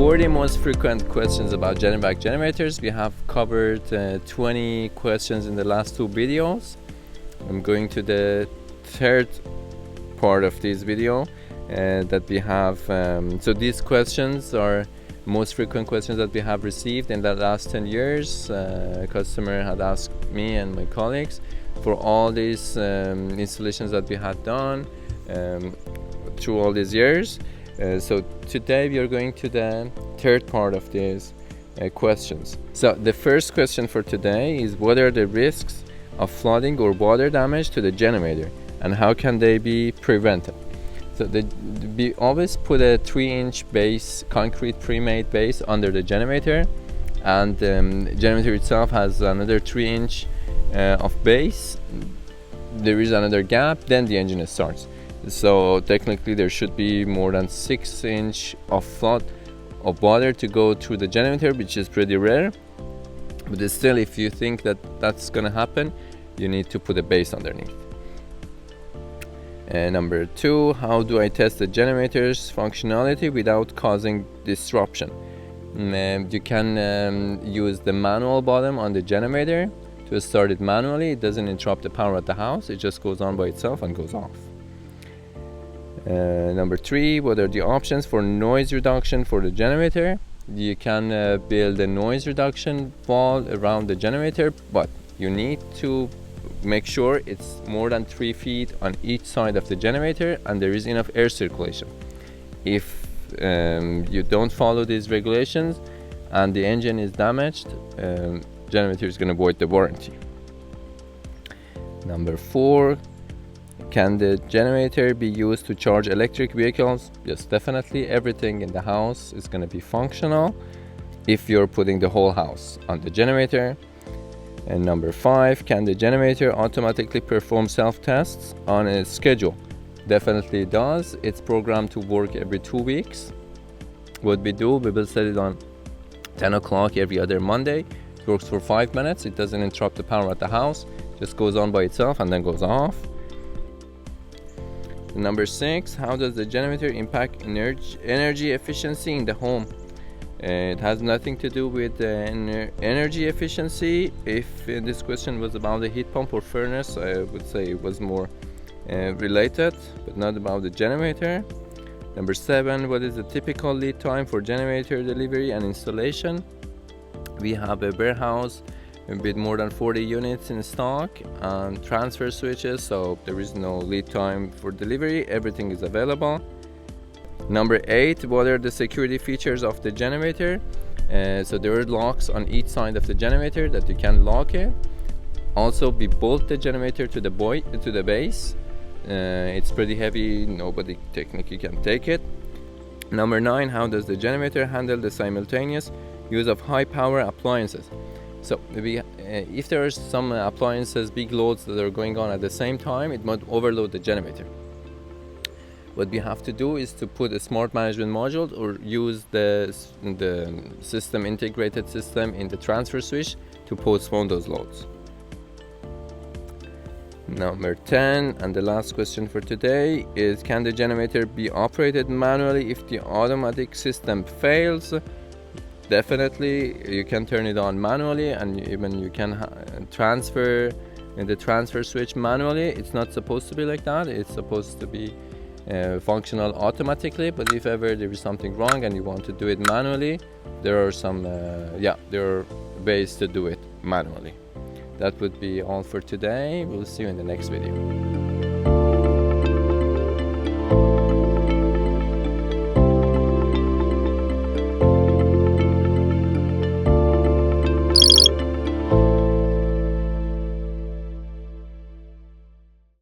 40 most frequent questions about Generac generators. We have covered 20 questions in the last two videos. I'm going to the third part of this video that we have. So these questions are most frequent questions that we have received in the last 10 years. A customer had asked me and my colleagues for all these installations that we had done through all these years. So today we are going to the third part of these questions. So the first question for today is, what are the risks of flooding or water damage to the generator, and how can they be prevented? So we always put a 3-inch base, concrete pre-made base under the generator, and the generator itself has another 3-inch of base. There is another gap, then the engine starts. So technically there should be more than 6 inch of flood of water to go through the generator, which is pretty rare. But still, if you think that that's gonna happen, you need to put a base underneath. Number 2, how do I test the generator's functionality without causing disruption? You can use the manual bottom on the generator to start it manually. It doesn't interrupt the power at the house, it just goes on by itself and goes off. Number 3, what are the options for noise reduction for the generator? You can build a noise reduction wall around the generator, but you need to make sure it's more than 3 feet on each side of the generator and there is enough air circulation. If you don't follow these regulations and the engine is damaged, generator is going to void the warranty. Number 4, can the generator be used to charge electric vehicles? Yes, definitely. Everything in the house is going to be functional if you're putting the whole house on the generator. And number 5, can the generator automatically perform self-tests on a schedule? Definitely it does. It's programmed to work every 2 weeks. What we do, we will set it on 10 o'clock every other Monday. It works for 5 minutes. It doesn't interrupt the power at the house. It just goes on by itself and then goes off. Number 6, how does the generator impact energy efficiency in the home? It has nothing to do with energy efficiency. If this question was about the heat pump or furnace, I would say it was more related, but not about the generator. Number 7, what is the typical lead time for generator delivery and installation? We have a warehouse with more than 40 units in stock and transfer switches, so there is no lead time for delivery. Everything is available. Number 8, what are the security features of the generator? So there are locks on each side of the generator that you can lock it. Also, we bolt the generator to the base. It's pretty heavy, nobody technically can take it. Number 9, how does the generator handle the simultaneous use of high power appliances? So if there are some appliances, big loads that are going on at the same time, it might overload the generator. What we have to do is to put a smart management module or use the system integrated system in the transfer switch to postpone those loads. Number 10, and the last question for today is, can the generator be operated manually if the automatic system fails? Definitely, you can turn it on manually, and even you can transfer the transfer switch manually. It's not supposed to be like that. It's supposed to be functional automatically, but if ever there is something wrong and you want to do it manually, there are some there are ways to do it manually. That would be all for today. We'll see you in the next video.